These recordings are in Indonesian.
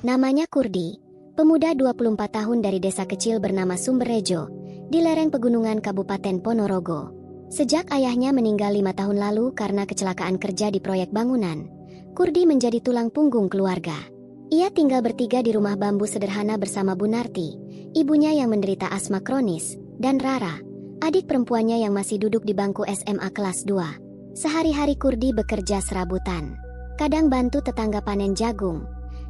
Namanya Kurdi, pemuda 24 tahun dari desa kecil bernama Sumberrejo, di lereng pegunungan Kabupaten Ponorogo. Sejak ayahnya meninggal 5 tahun lalu karena kecelakaan kerja di proyek bangunan, Kurdi menjadi tulang punggung keluarga. Ia tinggal bertiga di rumah bambu sederhana bersama Bunarti, ibunya yang menderita asma kronis, dan Rara, adik perempuannya yang masih duduk di bangku SMA kelas 2. Sehari-hari Kurdi bekerja serabutan. Kadang bantu tetangga panen jagung,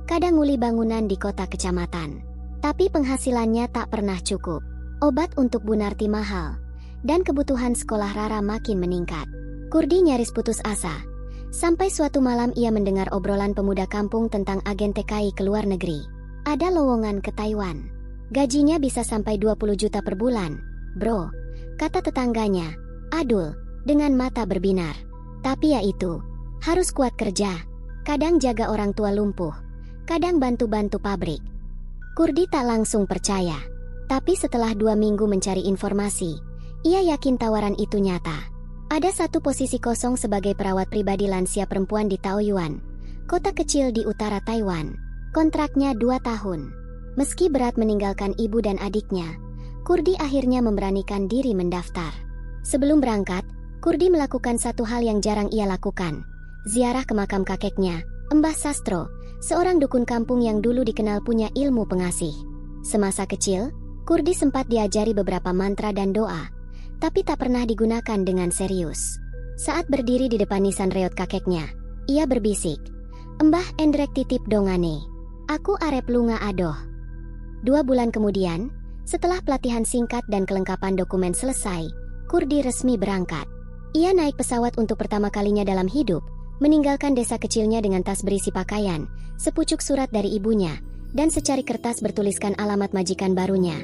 kadang nguli bangunan di kota kecamatan. Tapi penghasilannya tak pernah cukup. Obat untuk Bunarti mahal, dan kebutuhan sekolah Rara makin meningkat. Kurdi nyaris putus asa. Sampai suatu malam ia mendengar obrolan pemuda kampung tentang agen TKI ke luar negeri. Ada lowongan ke Taiwan. Gajinya bisa sampai 20 juta per bulan. Bro, kata tetangganya, Adul, dengan mata berbinar. Tapi ya itu, harus kuat kerja. Kadang jaga orang tua lumpuh, kadang bantu-bantu pabrik. Kurdi tak langsung percaya. Tapi setelah 2 minggu mencari informasi, ia yakin tawaran itu nyata. Ada satu posisi kosong sebagai perawat pribadi lansia perempuan di Taoyuan, kota kecil di utara Taiwan. Kontraknya 2 tahun. Meski berat meninggalkan ibu dan adiknya, Kurdi akhirnya memberanikan diri mendaftar. Sebelum berangkat, Kurdi melakukan satu hal yang jarang ia lakukan. Ziarah ke makam kakeknya, Mbah Sastro, seorang dukun kampung yang dulu dikenal punya ilmu pengasih. Semasa kecil, Kurdi sempat diajari beberapa mantra dan doa, tapi tak pernah digunakan dengan serius. Saat berdiri di depan nisan reot kakeknya, ia berbisik, "Mbah Endrek titip dongane. Aku arep lunga adoh." 2 bulan kemudian, setelah pelatihan singkat dan kelengkapan dokumen selesai, Kurdi resmi berangkat. Ia naik pesawat untuk pertama kalinya dalam hidup, meninggalkan desa kecilnya dengan tas berisi pakaian, sepucuk surat dari ibunya, dan secari kertas bertuliskan alamat majikan barunya.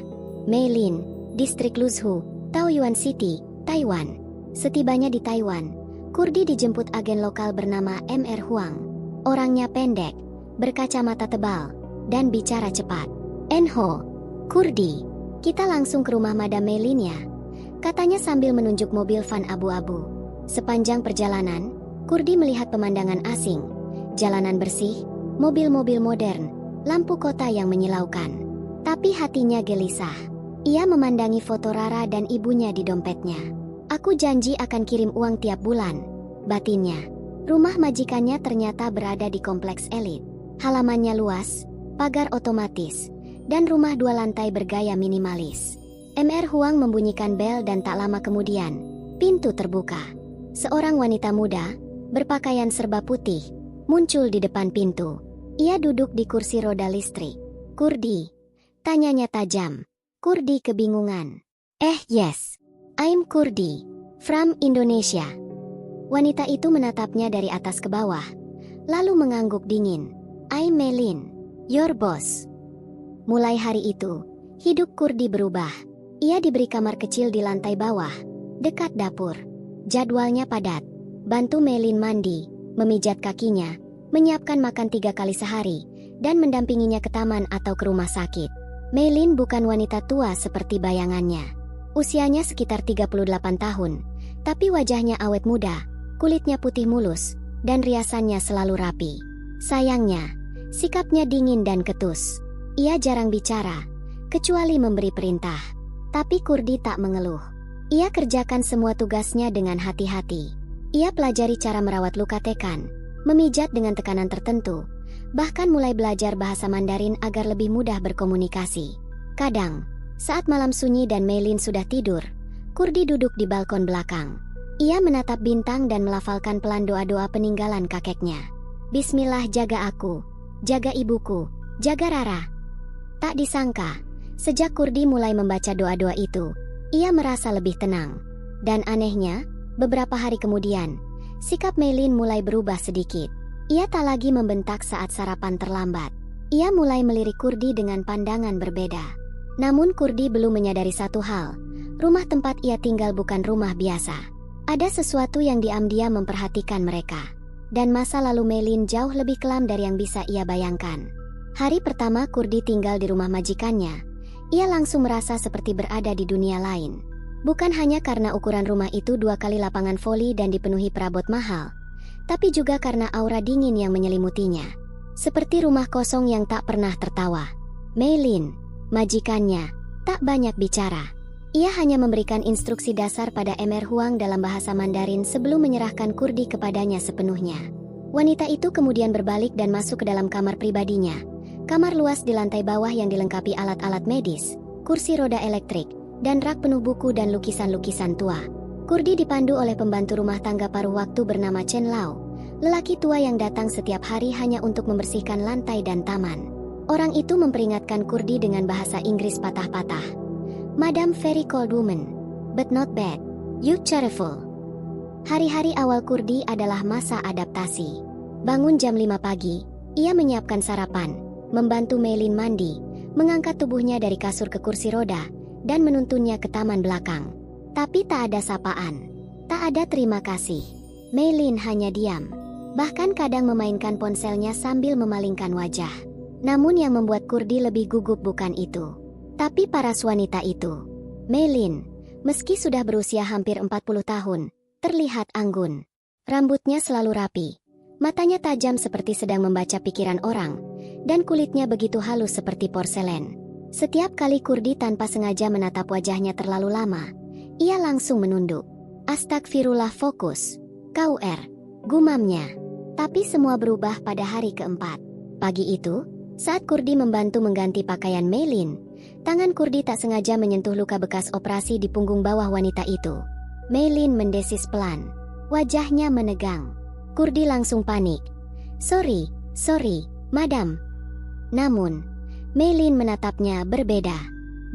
Meilin, Distrik Luzhu, Taoyuan City, Taiwan. Setibanya di Taiwan, Kurdi dijemput agen lokal bernama Mr. Huang. Orangnya pendek, berkacamata tebal, dan bicara cepat. "Enho, Kurdi, kita langsung ke rumah Madam Meilin ya," katanya sambil menunjuk mobil van abu-abu. Sepanjang perjalanan, Kurdi melihat pemandangan asing, jalanan bersih, mobil-mobil modern, lampu kota yang menyilaukan. Tapi hatinya gelisah. Ia memandangi foto Rara dan ibunya di dompetnya. "Aku janji akan kirim uang tiap bulan," batinnya. Rumah majikannya ternyata berada di kompleks elit. Halamannya luas, pagar otomatis, dan rumah 2 lantai bergaya minimalis. Mr. Huang membunyikan bel dan tak lama kemudian, pintu terbuka. Seorang wanita muda, berpakaian serba putih, muncul di depan pintu. Ia duduk di kursi roda listrik. "Kurdi?" tanyanya tajam. Kurdi kebingungan. Yes, I'm Kurdi, from Indonesia." Wanita itu menatapnya dari atas ke bawah, lalu mengangguk dingin. "I'm Meilin, your boss." Mulai hari itu, hidup Kurdi berubah. Ia diberi kamar kecil di lantai bawah, dekat dapur. Jadwalnya padat, bantu Meilin mandi, memijat kakinya, menyiapkan makan 3 kali sehari, dan mendampinginya ke taman atau ke rumah sakit. Meilin bukan wanita tua seperti bayangannya. Usianya sekitar 38 tahun, tapi wajahnya awet muda, kulitnya putih mulus, dan riasannya selalu rapi. Sayangnya, sikapnya dingin dan ketus. Ia jarang bicara, kecuali memberi perintah. Tapi Kurdi tak mengeluh. Ia kerjakan semua tugasnya dengan hati-hati. Ia pelajari cara merawat luka tekan, memijat dengan tekanan tertentu, bahkan mulai belajar bahasa Mandarin agar lebih mudah berkomunikasi. Kadang, saat malam sunyi dan Meilin sudah tidur, Kurdi duduk di balkon belakang. Ia menatap bintang dan melafalkan pelan doa-doa peninggalan kakeknya. "Bismillah, jaga aku, jaga ibuku, jaga Rara." Tak disangka, sejak Kurdi mulai membaca doa-doa itu, ia merasa lebih tenang. Dan anehnya, beberapa hari kemudian, sikap Meilin mulai berubah sedikit. Ia tak lagi membentak saat sarapan terlambat. Ia mulai melirik Kurdi dengan pandangan berbeda. Namun Kurdi belum menyadari satu hal, rumah tempat ia tinggal bukan rumah biasa. Ada sesuatu yang diam-diam memperhatikan mereka. Dan masa lalu Meilin jauh lebih kelam dari yang bisa ia bayangkan. Hari pertama Kurdi tinggal di rumah majikannya, ia langsung merasa seperti berada di dunia lain. Bukan hanya karena ukuran rumah itu 2 kali lapangan voli dan dipenuhi perabot mahal, tapi juga karena aura dingin yang menyelimutinya. Seperti rumah kosong yang tak pernah tertawa. Meilin, majikannya, tak banyak bicara. Ia hanya memberikan instruksi dasar pada Emir Huang dalam bahasa Mandarin sebelum menyerahkan kurdi kepadanya sepenuhnya. Wanita itu kemudian berbalik dan masuk ke dalam kamar pribadinya. Kamar luas di lantai bawah yang dilengkapi alat-alat medis, kursi roda elektrik, dan rak penuh buku dan lukisan-lukisan tua. Kurdi dipandu oleh pembantu rumah tangga paruh waktu bernama Chen Lao, lelaki tua yang datang setiap hari hanya untuk membersihkan lantai dan taman. Orang itu memperingatkan Kurdi dengan bahasa Inggris patah-patah. "Madam very cold woman, but not bad. You cheerful." Hari-hari awal Kurdi adalah masa adaptasi. Bangun jam 5 pagi, ia menyiapkan sarapan, membantu Meilin mandi, mengangkat tubuhnya dari kasur ke kursi roda, dan menuntunnya ke taman belakang. Tapi tak ada sapaan, tak ada terima kasih. Meilin hanya diam, bahkan kadang memainkan ponselnya sambil memalingkan wajah. Namun yang membuat Kurdi lebih gugup bukan itu, tapi paras wanita itu. Meilin, meski sudah berusia hampir 40 tahun, terlihat anggun. Rambutnya selalu rapi, matanya tajam seperti sedang membaca pikiran orang, dan kulitnya begitu halus seperti porselen. Setiap kali Kurdi tanpa sengaja menatap wajahnya terlalu lama, ia langsung menunduk. "Astagfirullah, fokus. KUR," gumamnya. Tapi semua berubah pada hari keempat. Pagi itu, saat Kurdi membantu mengganti pakaian Meilin, tangan Kurdi tak sengaja menyentuh luka bekas operasi di punggung bawah wanita itu. Meilin mendesis pelan. Wajahnya menegang. Kurdi langsung panik. Sorry, madam." Namun, Meilin menatapnya berbeda.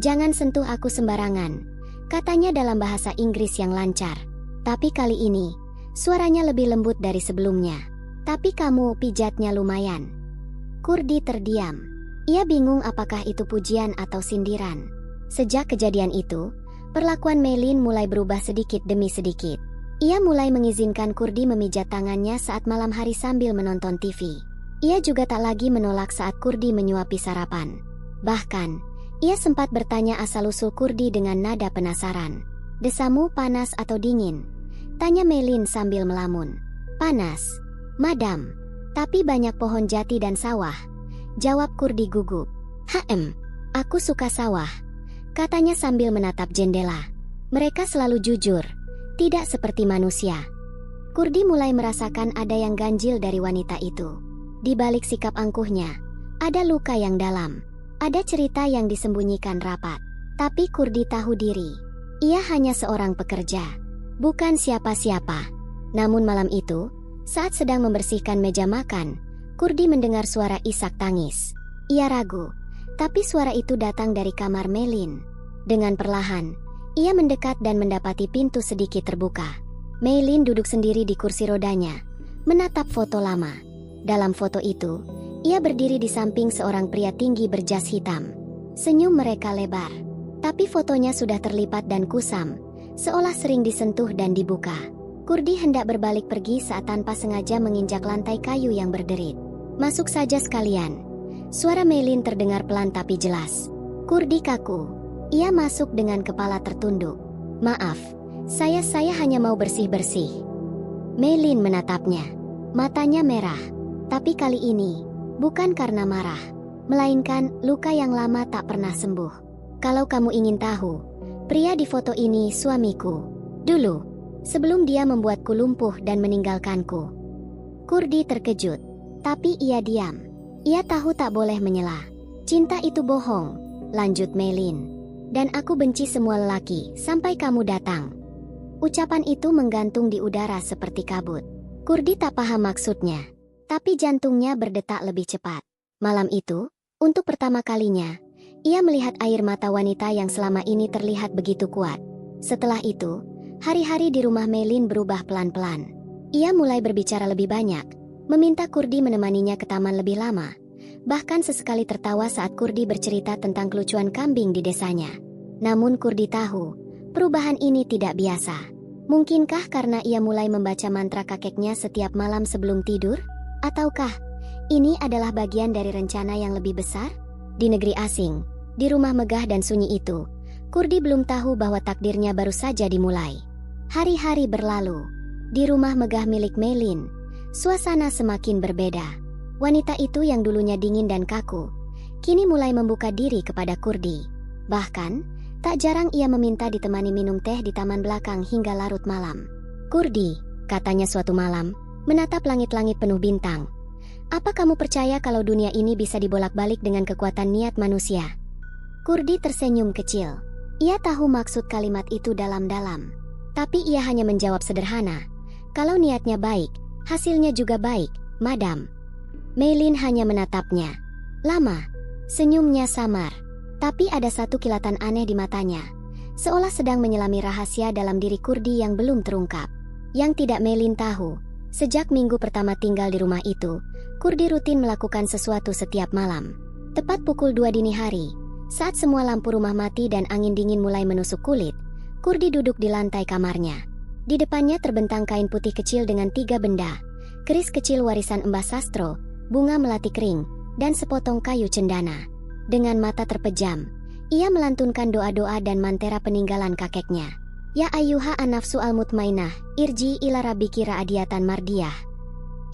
"Jangan sentuh aku sembarangan," katanya dalam bahasa Inggris yang lancar. Tapi kali ini, suaranya lebih lembut dari sebelumnya. "Tapi kamu pijatnya lumayan." Kurdi terdiam. Ia bingung apakah itu pujian atau sindiran. Sejak kejadian itu, perlakuan Meilin mulai berubah sedikit demi sedikit. Ia mulai mengizinkan Kurdi memijat tangannya saat malam hari sambil menonton TV. Ia juga tak lagi menolak saat Kurdi menyuapi sarapan. Bahkan, ia sempat bertanya asal-usul Kurdi dengan nada penasaran. "Desamu panas atau dingin?" tanya Meilin sambil melamun. "Panas, madam. Tapi banyak pohon jati dan sawah," jawab Kurdi gugup. Aku suka sawah," katanya sambil menatap jendela. Mereka selalu jujur, tidak seperti manusia. Kurdi mulai merasakan ada yang ganjil dari wanita itu. Di balik sikap angkuhnya, ada luka yang dalam, ada cerita yang disembunyikan rapat. Tapi Kurdi tahu diri. Ia hanya seorang pekerja, bukan siapa-siapa. Namun malam itu, saat sedang membersihkan meja makan, Kurdi mendengar suara isak tangis. Ia ragu, tapi suara itu datang dari kamar Meilin. Dengan perlahan, ia mendekat dan mendapati pintu sedikit terbuka. Meilin duduk sendiri di kursi rodanya, menatap foto lama. Dalam foto itu, ia berdiri di samping seorang pria tinggi berjas hitam. Senyum mereka lebar, tapi fotonya sudah terlipat dan kusam, seolah sering disentuh dan dibuka. Kurdi hendak berbalik pergi saat tanpa sengaja menginjak lantai kayu yang berderit. "Masuk saja sekalian." Suara Meilin terdengar pelan tapi jelas. Kurdi kaku. Ia masuk dengan kepala tertunduk. "Maaf, saya hanya mau bersih-bersih." Meilin menatapnya. Matanya merah. Tapi kali ini, bukan karena marah, melainkan luka yang lama tak pernah sembuh. "Kalau kamu ingin tahu, pria di foto ini suamiku. Dulu, sebelum dia membuatku lumpuh dan meninggalkanku." Kurdi terkejut, tapi ia diam. Ia tahu tak boleh menyela. "Cinta itu bohong," lanjut Meilin. "Dan aku benci semua lelaki sampai kamu datang." Ucapan itu menggantung di udara seperti kabut. Kurdi tak paham maksudnya, tapi jantungnya berdetak lebih cepat. Malam itu, untuk pertama kalinya, ia melihat air mata wanita yang selama ini terlihat begitu kuat. Setelah itu, hari-hari di rumah Meilin berubah pelan-pelan. Ia mulai berbicara lebih banyak, meminta Kurdi menemaninya ke taman lebih lama, bahkan sesekali tertawa saat Kurdi bercerita tentang kelucuan kambing di desanya. Namun Kurdi tahu, perubahan ini tidak biasa. Mungkinkah karena ia mulai membaca mantra kakeknya setiap malam sebelum tidur? Ataukah ini adalah bagian dari rencana yang lebih besar? Di negeri asing, di rumah megah dan sunyi itu, Kurdi belum tahu bahwa takdirnya baru saja dimulai. Hari-hari berlalu. Di rumah megah milik Meilin, suasana semakin berbeda. Wanita itu yang dulunya dingin dan kaku, kini mulai membuka diri kepada Kurdi. Bahkan, tak jarang ia meminta ditemani minum teh di taman belakang hingga larut malam. "Kurdi," katanya suatu malam, menatap langit-langit penuh bintang. "Apa kamu percaya kalau dunia ini bisa dibolak-balik dengan kekuatan niat manusia?" Kurdi tersenyum kecil. Ia tahu maksud kalimat itu dalam-dalam. Tapi ia hanya menjawab sederhana, "Kalau niatnya baik, hasilnya juga baik, Madam." Mei Lin hanya menatapnya. Lama, senyumnya samar. Tapi ada satu kilatan aneh di matanya, seolah sedang menyelami rahasia dalam diri Kurdi yang belum terungkap. Yang tidak Mei Lin tahu, sejak minggu pertama tinggal di rumah itu, Kurdi rutin melakukan sesuatu setiap malam. Tepat pukul 2 dini hari, saat semua lampu rumah mati dan angin dingin mulai menusuk kulit, Kurdi duduk di lantai kamarnya. Di depannya terbentang kain putih kecil dengan 3 benda, keris kecil warisan Mbah Sastro, bunga melati kering, dan sepotong kayu cendana. Dengan mata terpejam, ia melantunkan doa-doa dan mantera peninggalan kakeknya. "Ya ayyuha an-nafsu al-mutmainah, irji ila rabbiki ra'adiyatan mardiyah."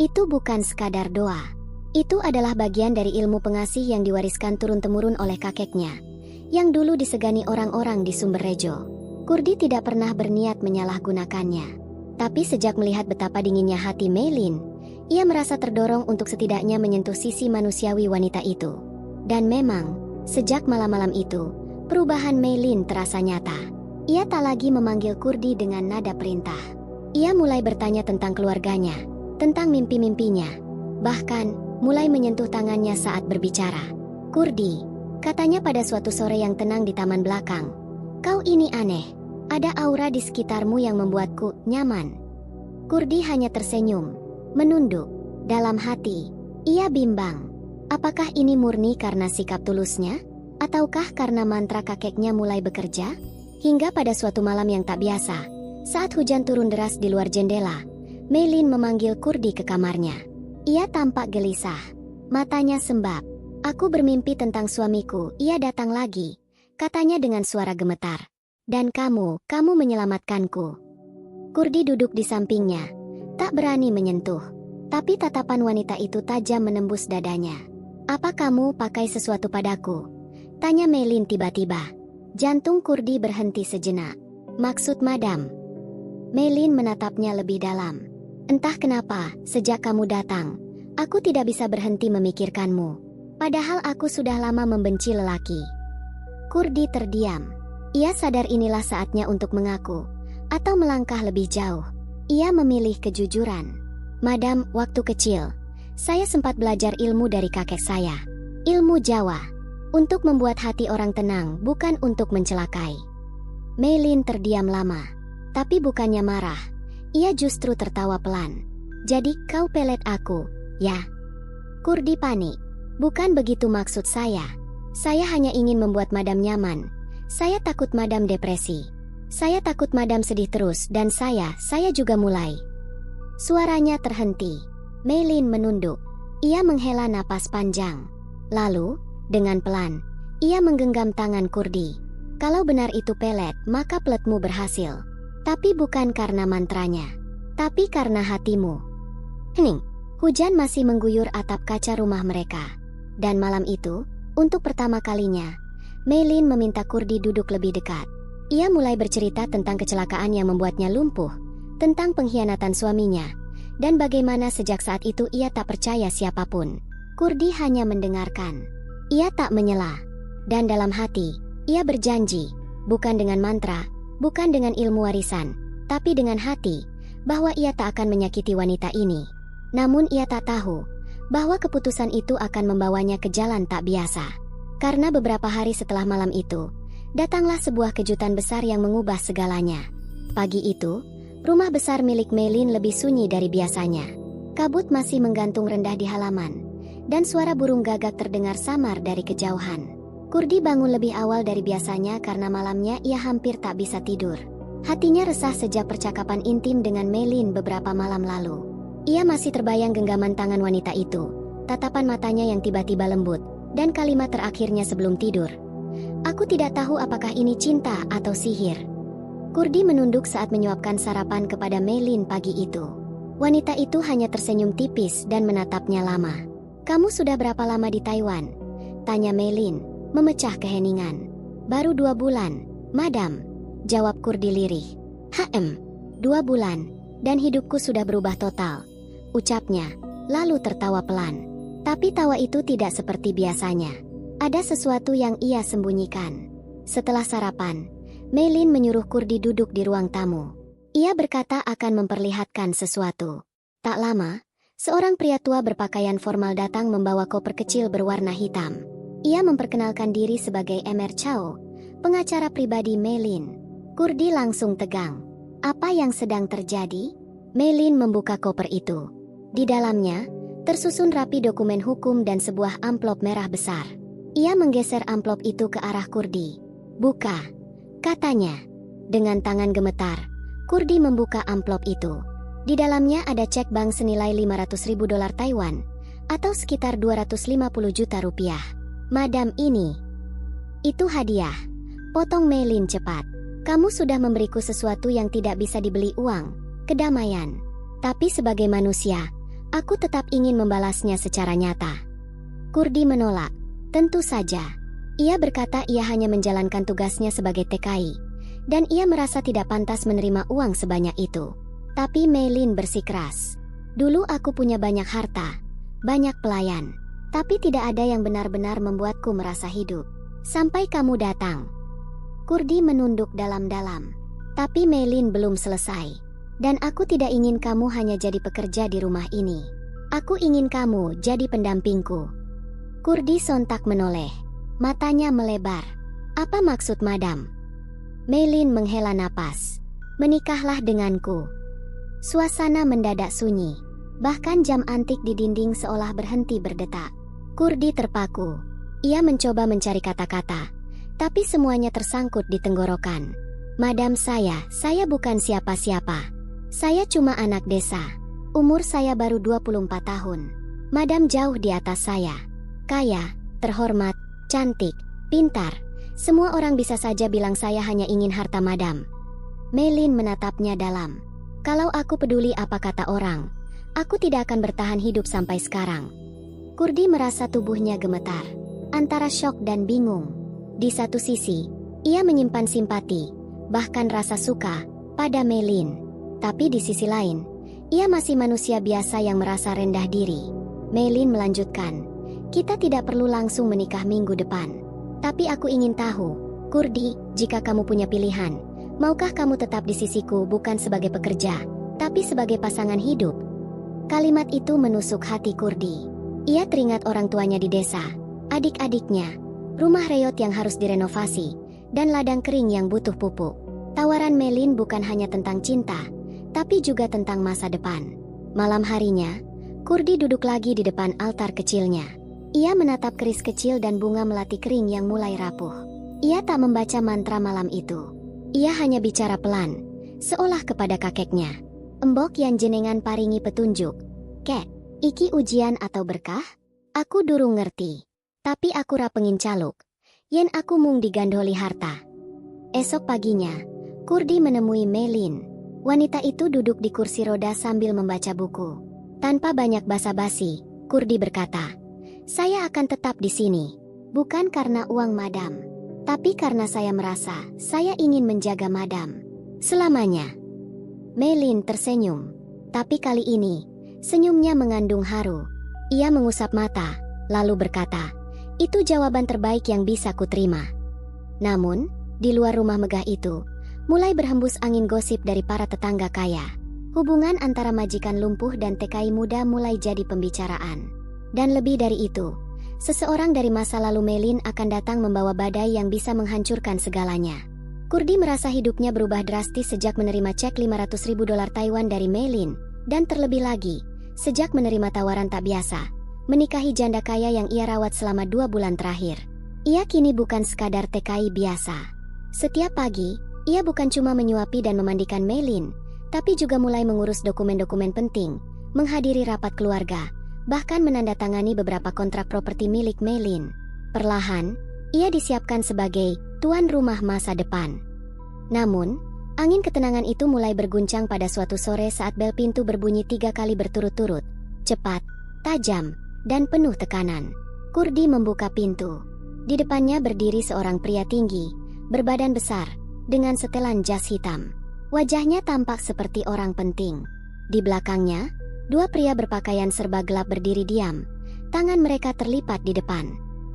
Itu bukan sekadar doa. Itu adalah bagian dari ilmu pengasih yang diwariskan turun-temurun oleh kakeknya, yang dulu disegani orang-orang di Sumberrejo. Kurdi tidak pernah berniat menyalahgunakannya. Tapi sejak melihat betapa dinginnya hati Mei Lin, ia merasa terdorong untuk setidaknya menyentuh sisi manusiawi wanita itu. Dan memang, sejak malam-malam itu, perubahan Mei Lin terasa nyata. Ia tak lagi memanggil Kurdi dengan nada perintah. Ia mulai bertanya tentang keluarganya, tentang mimpi-mimpinya, bahkan mulai menyentuh tangannya saat berbicara. "Kurdi," katanya pada suatu sore yang tenang di taman belakang, "kau ini aneh. Ada aura di sekitarmu yang membuatku nyaman." Kurdi hanya tersenyum, menunduk. Dalam hati, ia bimbang. Apakah ini murni karena sikap tulusnya? Ataukah karena mantra kakeknya mulai bekerja? Hingga pada suatu malam yang tak biasa, saat hujan turun deras di luar jendela, Mei Lin memanggil Kurdi ke kamarnya. Ia tampak gelisah, matanya sembab. "Aku bermimpi tentang suamiku, ia datang lagi," katanya dengan suara gemetar. "Dan kamu menyelamatkanku." Kurdi duduk di sampingnya, tak berani menyentuh. Tapi tatapan wanita itu tajam menembus dadanya. "Apa kamu pakai sesuatu padaku?" tanya Mei Lin tiba-tiba. Jantung Kurdi berhenti sejenak. "Maksud Madam?" Mei Lin menatapnya lebih dalam. "Entah kenapa, sejak kamu datang, aku tidak bisa berhenti memikirkanmu. Padahal aku sudah lama membenci lelaki." Kurdi terdiam. Ia sadar inilah saatnya untuk mengaku, atau melangkah lebih jauh. Ia memilih kejujuran. "Madam, waktu kecil, saya sempat belajar ilmu dari kakek saya. Ilmu Jawa. Untuk membuat hati orang tenang, bukan untuk mencelakai." Mei Lin terdiam lama. Tapi bukannya marah. Ia justru tertawa pelan. "Jadi kau pelet aku, ya?" Kurdi panik. "Bukan begitu maksud saya. Saya hanya ingin membuat Madam nyaman. Saya takut Madam depresi. Saya takut Madam sedih terus dan saya juga mulai." Suaranya terhenti. Mei Lin menunduk. Ia menghela napas panjang. Lalu, dengan pelan, ia menggenggam tangan Kurdi. "Kalau benar itu pelet, maka peletmu berhasil. Tapi bukan karena mantranya, tapi karena hatimu." Hening. Hujan masih mengguyur atap kaca rumah mereka. Dan malam itu, untuk pertama kalinya, Mei Lin meminta Kurdi duduk lebih dekat. Ia mulai bercerita tentang kecelakaan yang membuatnya lumpuh, tentang pengkhianatan suaminya, dan bagaimana sejak saat itu ia tak percaya siapapun. Kurdi hanya mendengarkan. Ia tak menyela. Dan dalam hati, ia berjanji, bukan dengan mantra, bukan dengan ilmu warisan, tapi dengan hati, bahwa ia tak akan menyakiti wanita ini. Namun ia tak tahu, bahwa keputusan itu akan membawanya ke jalan tak biasa. Karena beberapa hari setelah malam itu, datanglah sebuah kejutan besar yang mengubah segalanya. Pagi itu, rumah besar milik Mei Lin lebih sunyi dari biasanya. Kabut masih menggantung rendah di halaman, dan suara burung gagak terdengar samar dari kejauhan. Kurdi bangun lebih awal dari biasanya karena malamnya ia hampir tak bisa tidur. Hatinya resah sejak percakapan intim dengan Mei Lin beberapa malam lalu. Ia masih terbayang genggaman tangan wanita itu, tatapan matanya yang tiba-tiba lembut, dan kalimat terakhirnya sebelum tidur. "Aku tidak tahu apakah ini cinta atau sihir." Kurdi menunduk saat menyuapkan sarapan kepada Mei Lin pagi itu. Wanita itu hanya tersenyum tipis dan menatapnya lama. Kamu sudah berapa lama di Taiwan? Tanya Meilin, memecah keheningan. Baru 2 bulan, Madam, jawab Kurdi lirih. 2 bulan, dan hidupku sudah berubah total, ucapnya, lalu tertawa pelan. Tapi tawa itu tidak seperti biasanya. Ada sesuatu yang ia sembunyikan. Setelah sarapan, Meilin menyuruh Kurdi duduk di ruang tamu. Ia berkata akan memperlihatkan sesuatu. Tak lama, seorang pria tua berpakaian formal datang membawa koper kecil berwarna hitam. Ia memperkenalkan diri sebagai Emer Chao, pengacara pribadi Meilin. Kurdi langsung tegang. Apa yang sedang terjadi? Meilin membuka koper itu. Di dalamnya, tersusun rapi dokumen hukum dan sebuah amplop merah besar. Ia menggeser amplop itu ke arah Kurdi. Buka, katanya. Dengan tangan gemetar, Kurdi membuka amplop itu. Di dalamnya ada cek bank senilai 500.000 dolar Taiwan, atau sekitar 250 juta rupiah. Madam, itu hadiah. Potong Meilin cepat. Kamu sudah memberiku sesuatu yang tidak bisa dibeli uang, kedamaian. Tapi sebagai manusia, aku tetap ingin membalasnya secara nyata. Kurdi menolak. Tentu saja. Ia berkata ia hanya menjalankan tugasnya sebagai TKI, dan ia merasa tidak pantas menerima uang sebanyak itu. Tapi Meilin bersikeras. Dulu aku punya banyak harta, banyak pelayan, tapi tidak ada yang benar-benar membuatku merasa hidup. Sampai kamu datang. Kurdi menunduk dalam-dalam. Tapi Meilin belum selesai. Dan aku tidak ingin kamu hanya jadi pekerja di rumah ini. Aku ingin kamu jadi pendampingku. Kurdi sontak menoleh. Matanya melebar. Apa maksud Madam? Meilin menghela napas. Menikahlah denganku. Suasana mendadak sunyi. Bahkan jam antik di dinding seolah berhenti berdetak. Kurdi terpaku. Ia mencoba mencari kata-kata, tapi semuanya tersangkut di tenggorokan. Madam, saya bukan siapa-siapa. Saya cuma anak desa. Umur saya baru 24 tahun. Madam jauh di atas saya. Kaya, terhormat, cantik, pintar. Semua orang bisa saja bilang saya hanya ingin harta Madam. Meilin menatapnya dalam. Kalau aku peduli apa kata orang, aku tidak akan bertahan hidup sampai sekarang. Kurdi merasa tubuhnya gemetar, antara syok dan bingung. Di satu sisi, ia menyimpan simpati, bahkan rasa suka, pada Meilin. Tapi di sisi lain, ia masih manusia biasa yang merasa rendah diri. Meilin melanjutkan, kita tidak perlu langsung menikah minggu depan. Tapi aku ingin tahu, Kurdi, jika kamu punya pilihan, maukah kamu tetap di sisiku bukan sebagai pekerja, tapi sebagai pasangan hidup? Kalimat itu menusuk hati Kurdi. Ia teringat orang tuanya di desa, adik-adiknya, rumah reot yang harus direnovasi, dan ladang kering yang butuh pupuk. Tawaran Meilin bukan hanya tentang cinta, tapi juga tentang masa depan. Malam harinya, Kurdi duduk lagi di depan altar kecilnya. Ia menatap keris kecil dan bunga melati kering yang mulai rapuh. Ia tak membaca mantra malam itu. Ia hanya bicara pelan, seolah kepada kakeknya. Embok yang jenengan paringi petunjuk. Kek, iki ujian atau berkah? Aku durung ngerti. Tapi aku ra pengin caluk. Yen aku mung digandoli harta. Esok paginya, Kurdi menemui Meilin. Wanita itu duduk di kursi roda sambil membaca buku. Tanpa banyak basa-basi, Kurdi berkata, saya akan tetap di sini. Bukan karena uang Madam, tapi karena saya merasa saya ingin menjaga Madam selamanya. Meilin tersenyum. Tapi kali ini, senyumnya mengandung haru. Ia mengusap mata, lalu berkata, itu jawaban terbaik yang bisa kuterima. Namun, di luar rumah megah itu, mulai berhembus angin gosip dari para tetangga kaya. Hubungan antara majikan lumpuh dan TKI muda mulai jadi pembicaraan. Dan lebih dari itu, seseorang dari masa lalu Meilin akan datang membawa badai yang bisa menghancurkan segalanya. Kurdi merasa hidupnya berubah drastis sejak menerima cek 500.000 dolar Taiwan dari Meilin, dan terlebih lagi, sejak menerima tawaran tak biasa, menikahi janda kaya yang ia rawat selama 2 bulan terakhir. Ia kini bukan sekadar TKI biasa. Setiap pagi, ia bukan cuma menyuapi dan memandikan Meilin, tapi juga mulai mengurus dokumen-dokumen penting, menghadiri rapat keluarga, bahkan menandatangani beberapa kontrak properti milik Meilin. Perlahan, ia disiapkan sebagai tuan rumah masa depan. Namun, angin ketenangan itu mulai berguncang pada suatu sore saat bel pintu berbunyi 3 kali berturut-turut. Cepat, tajam, dan penuh tekanan. Kurdi membuka pintu. Di depannya berdiri seorang pria tinggi, berbadan besar, dengan setelan jas hitam. Wajahnya tampak seperti orang penting. Di belakangnya, dua pria berpakaian serba gelap berdiri diam. Tangan mereka terlipat di depan.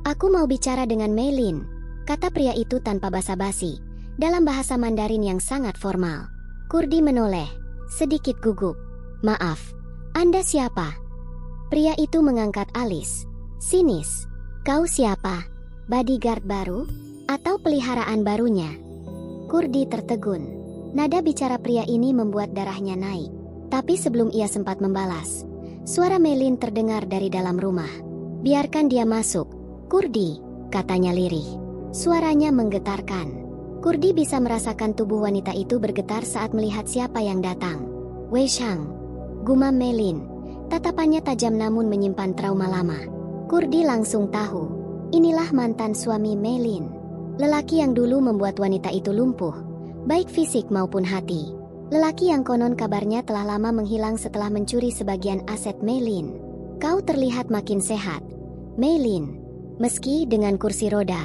"Aku mau bicara dengan Meilin," kata pria itu tanpa basa-basi, dalam bahasa Mandarin yang sangat formal. Kurdi menoleh, sedikit gugup. "Maaf, Anda siapa?" Pria itu mengangkat alis, sinis. "Kau siapa? Bodyguard baru? Atau peliharaan barunya?" Kurdi tertegun. Nada bicara pria ini membuat darahnya naik. Tapi sebelum ia sempat membalas, suara Meilin terdengar dari dalam rumah. "Biarkan dia masuk, Kurdi," katanya lirih. Suaranya menggetarkan. Kurdi bisa merasakan tubuh wanita itu bergetar saat melihat siapa yang datang. "Wei Shang," gumam Meilin. Tatapannya tajam namun menyimpan trauma lama. Kurdi langsung tahu, inilah mantan suami Meilin. Lelaki yang dulu membuat wanita itu lumpuh, baik fisik maupun hati. Lelaki yang konon kabarnya telah lama menghilang setelah mencuri sebagian aset Meilin. "Kau terlihat makin sehat, Meilin." Meski dengan kursi roda,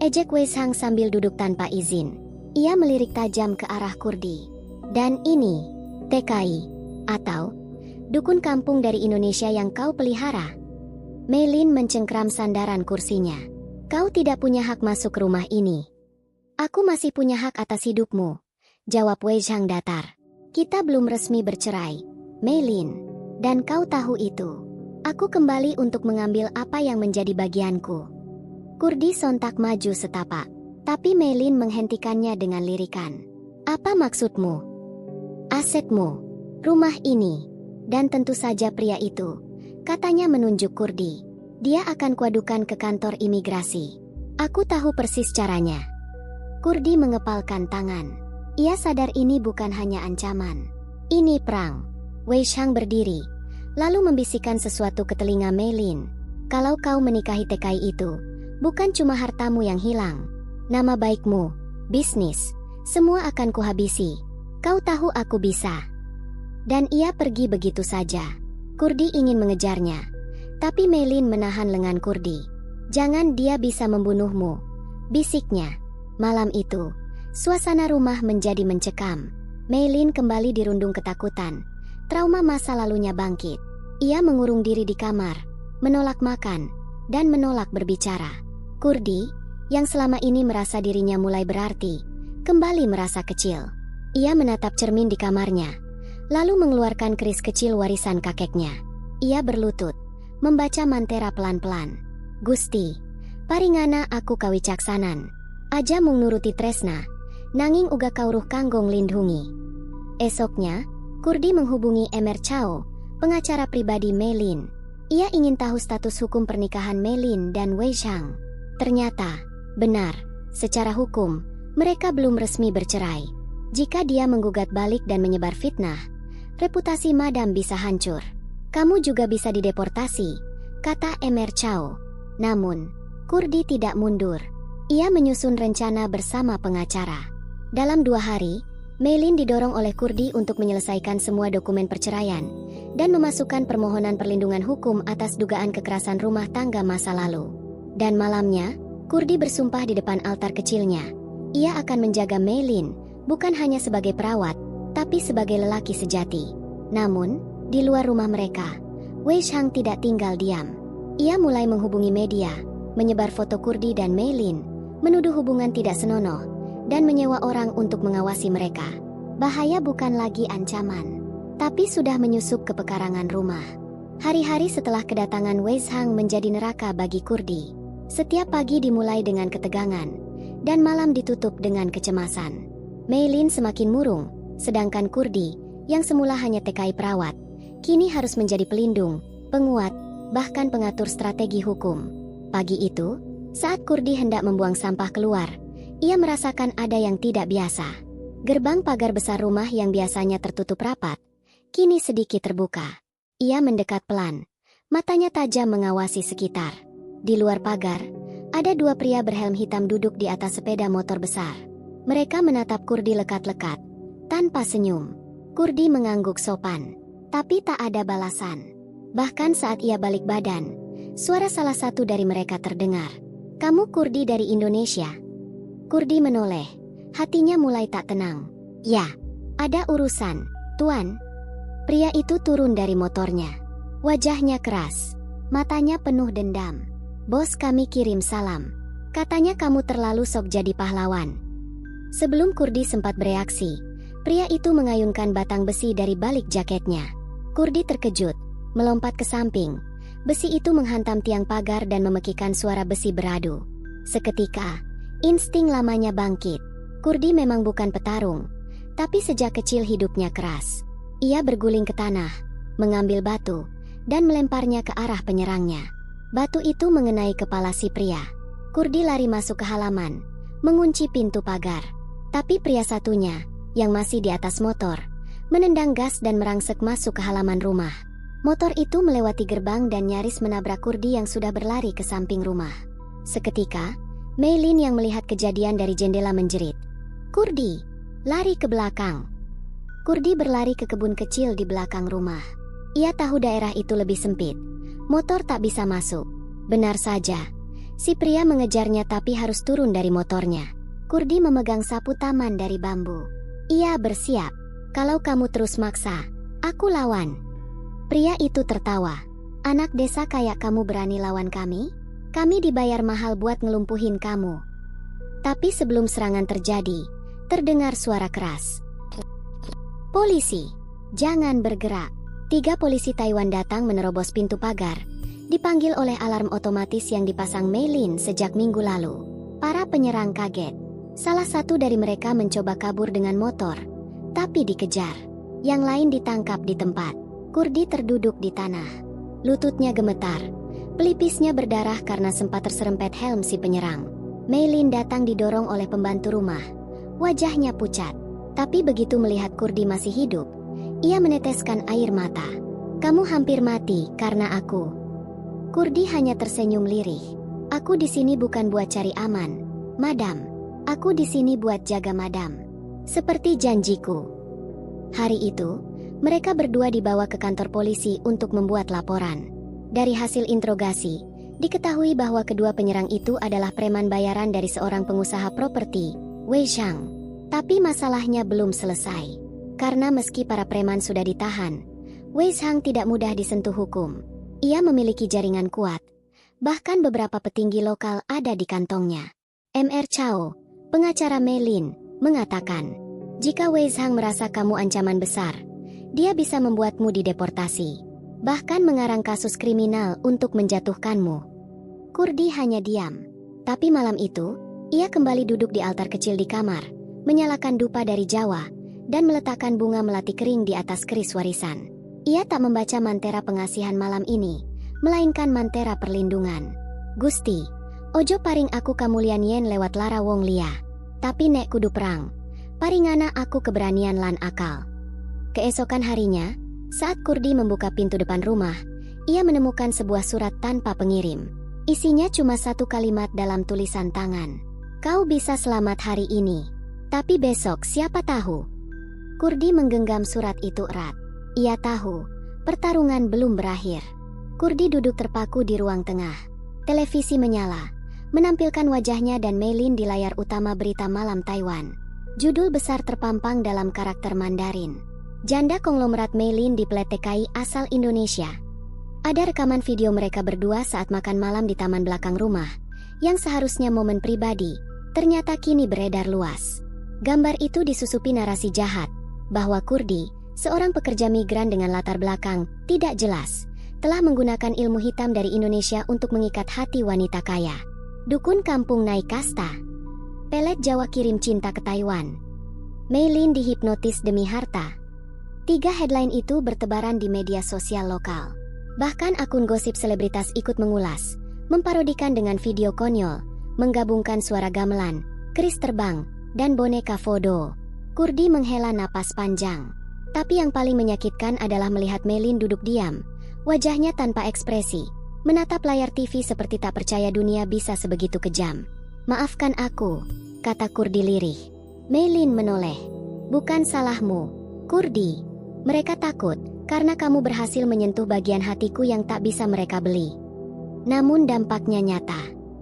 ejek Wei Shang sambil duduk tanpa izin. Ia melirik tajam ke arah Kurdi. "Dan ini, TKI, atau dukun kampung dari Indonesia yang kau pelihara?" Meilin mencengkram sandaran kursinya. "Kau tidak punya hak masuk rumah ini." "Aku masih punya hak atas hidupmu," jawab Wei Shang datar. "Kita belum resmi bercerai, Meilin. Dan kau tahu itu. Aku kembali untuk mengambil apa yang menjadi bagianku." Kurdi sontak maju setapak. Tapi Meilin menghentikannya dengan lirikan. "Apa maksudmu? Asetmu, rumah ini, dan tentu saja pria itu," katanya menunjuk Kurdi. "Dia akan kuadukan ke kantor imigrasi. Aku tahu persis caranya." Kurdi mengepalkan tangan. Ia sadar ini bukan hanya ancaman. Ini perang. Wei Shang berdiri, lalu membisikkan sesuatu ke telinga Meilin. "Kalau kau menikahi TKI itu, bukan cuma hartamu yang hilang. Nama baikmu, bisnis, semua akan kuhabisi. Kau tahu aku bisa." Dan ia pergi begitu saja. Kurdi ingin mengejarnya, tapi Meilin menahan lengan Kurdi. "Jangan, dia bisa membunuhmu," bisiknya. Malam itu, suasana rumah menjadi mencekam. Meilin kembali dirundung ketakutan. Trauma masa lalunya bangkit. Ia mengurung diri di kamar, menolak makan, dan menolak berbicara. Kurdi, yang selama ini merasa dirinya mulai berarti, kembali merasa kecil. Ia menatap cermin di kamarnya, lalu mengeluarkan keris kecil warisan kakeknya. Ia berlutut, membaca mantera pelan-pelan. "Gusti, paringana aku kawicaksanan. Aja mung nuruti tresna, nanging uga kauruh kanggong lindungi." Esoknya, Kurdi menghubungi Emer Chao, pengacara pribadi Meilin. Ia ingin tahu status hukum pernikahan Meilin dan Wei Shang. Ternyata, benar, secara hukum, mereka belum resmi bercerai. Jika dia menggugat balik dan menyebar fitnah, reputasi Madam bisa hancur. "Kamu juga bisa dideportasi," kata Emer Chao. Namun, Kurdi tidak mundur. Ia menyusun rencana bersama pengacara. Dalam 2 hari, Meilin didorong oleh Kurdi untuk menyelesaikan semua dokumen perceraian dan memasukkan permohonan perlindungan hukum atas dugaan kekerasan rumah tangga masa lalu. Dan malamnya, Kurdi bersumpah di depan altar kecilnya. Ia akan menjaga Meilin, bukan hanya sebagai perawat, tapi sebagai lelaki sejati. Namun, di luar rumah mereka, Wei Shang tidak tinggal diam. Ia mulai menghubungi media, menyebar foto Kurdi dan Meilin, menuduh hubungan tidak senonoh, dan menyewa orang untuk mengawasi mereka. Bahaya bukan lagi ancaman, tapi sudah menyusup ke pekarangan rumah. Hari-hari setelah kedatangan Wei Shang menjadi neraka bagi Kurdi. Setiap pagi dimulai dengan ketegangan, dan malam ditutup dengan kecemasan. Meilin semakin murung, sedangkan Kurdi, yang semula hanya TKI perawat, kini harus menjadi pelindung, penguat, bahkan pengatur strategi hukum. Pagi itu, saat Kurdi hendak membuang sampah keluar, ia merasakan ada yang tidak biasa. Gerbang pagar besar rumah yang biasanya tertutup rapat, kini sedikit terbuka. Ia mendekat pelan, matanya tajam mengawasi sekitar. Di luar pagar, ada 2 pria berhelm hitam duduk di atas sepeda motor besar. Mereka menatap Kurdi lekat-lekat, tanpa senyum. Kurdi mengangguk sopan, tapi tak ada balasan. Bahkan saat ia balik badan, suara salah satu dari mereka terdengar. "Kamu Kurdi dari Indonesia?" Kurdi menoleh. Hatinya mulai tak tenang. "Ya, ada urusan, Tuan." Pria itu turun dari motornya. Wajahnya keras. Matanya penuh dendam. "Bos kami kirim salam. Katanya kamu terlalu sok jadi pahlawan." Sebelum Kurdi sempat bereaksi, pria itu mengayunkan batang besi dari balik jaketnya. Kurdi terkejut, melompat ke samping. Besi itu menghantam tiang pagar dan memekikkan suara besi beradu. Seketika, insting lamanya bangkit. Kurdi memang bukan petarung, tapi sejak kecil hidupnya keras. Ia berguling ke tanah, mengambil batu, dan melemparnya ke arah penyerangnya. Batu itu mengenai kepala si pria. Kurdi lari masuk ke halaman, mengunci pintu pagar. Tapi pria satunya, yang masih di atas motor, menendang gas dan merangsek masuk ke halaman rumah. Motor itu melewati gerbang dan nyaris menabrak Kurdi yang sudah berlari ke samping rumah. Seketika, Meilin yang melihat kejadian dari jendela menjerit, "Kurdi, lari ke belakang!" Kurdi berlari ke kebun kecil di belakang rumah. Ia tahu daerah itu lebih sempit. Motor tak bisa masuk. Benar saja, si pria mengejarnya tapi harus turun dari motornya. Kurdi memegang sapu taman dari bambu. Ia bersiap. "Kalau kamu terus maksa, aku lawan." Pria itu tertawa. "Anak desa kayak kamu berani lawan kami? Kami dibayar mahal buat ngelumpuhin kamu." Tapi sebelum serangan terjadi, terdengar suara keras. "Polisi, jangan bergerak." 3 polisi Taiwan datang menerobos pintu pagar, dipanggil oleh alarm otomatis yang dipasang Meilin sejak minggu lalu. Para penyerang kaget. Salah satu dari mereka mencoba kabur dengan motor, tapi dikejar. Yang lain ditangkap di tempat. Kurdi terduduk di tanah. Lututnya gemetar. Pelipisnya berdarah karena sempat terserempet helm si penyerang. Meilin datang didorong oleh pembantu rumah. Wajahnya pucat. Tapi begitu melihat Kurdi masih hidup, ia meneteskan air mata. "Kamu hampir mati karena aku." Kurdi hanya tersenyum lirih. "Aku di sini bukan buat cari aman, Madam. Aku di sini buat jaga Madam. Seperti janjiku." Hari itu, mereka berdua dibawa ke kantor polisi untuk membuat laporan. Dari hasil interogasi, diketahui bahwa kedua penyerang itu adalah preman bayaran dari seorang pengusaha properti, Wei Zhang. Tapi masalahnya belum selesai. Karena meski para preman sudah ditahan, Wei Zhang tidak mudah disentuh hukum. Ia memiliki jaringan kuat. Bahkan beberapa petinggi lokal ada di kantongnya. Mr. Chao, pengacara Meilin, mengatakan, "Jika Wei Zhang merasa kamu ancaman besar, dia bisa membuatmu dideportasi. Bahkan mengarang kasus kriminal untuk menjatuhkanmu." Kurdi hanya diam. Tapi malam itu, ia kembali duduk di altar kecil di kamar, menyalakan dupa dari Jawa, dan meletakkan bunga melati kering di atas keris warisan. Ia tak membaca mantera pengasihan malam ini, melainkan mantera perlindungan. "Gusti, ojo paring aku kamulian yen lewat lara wong lia. Tapi nek kudu perang, paringana aku keberanian lan akal." Keesokan harinya, saat Kurdi membuka pintu depan rumah, ia menemukan sebuah surat tanpa pengirim. Isinya cuma satu kalimat dalam tulisan tangan. "Kau bisa selamat hari ini, tapi besok siapa tahu." Kurdi menggenggam surat itu erat. Ia tahu, pertarungan belum berakhir. Kurdi duduk terpaku di ruang tengah. Televisi menyala, menampilkan wajahnya dan Meilin di layar utama berita malam Taiwan. Judul besar terpampang dalam karakter Mandarin. "Janda konglomerat Meilin dipeletekai asal Indonesia." Ada rekaman video mereka berdua saat makan malam di taman belakang rumah, yang seharusnya momen pribadi, ternyata kini beredar luas. Gambar itu disusupi narasi jahat, bahwa Kurdi, seorang pekerja migran dengan latar belakang tidak jelas, telah menggunakan ilmu hitam dari Indonesia untuk mengikat hati wanita kaya. Dukun kampung naik kasta. Pelet Jawa kirim cinta ke Taiwan. Meilin dihipnotis demi harta. 3 headline itu bertebaran di media sosial lokal. Bahkan akun gosip selebritas ikut mengulas, memparodikan dengan video konyol, menggabungkan suara gamelan, keris terbang, dan boneka fodo. Kurdi menghela napas panjang. Tapi yang paling menyakitkan adalah melihat Meilin duduk diam, wajahnya tanpa ekspresi, menatap layar TV seperti tak percaya dunia bisa sebegitu kejam. "Maafkan aku," kata Kurdi lirih. Meilin menoleh. "Bukan salahmu, Kurdi. Mereka takut, karena kamu berhasil menyentuh bagian hatiku yang tak bisa mereka beli." Namun dampaknya nyata.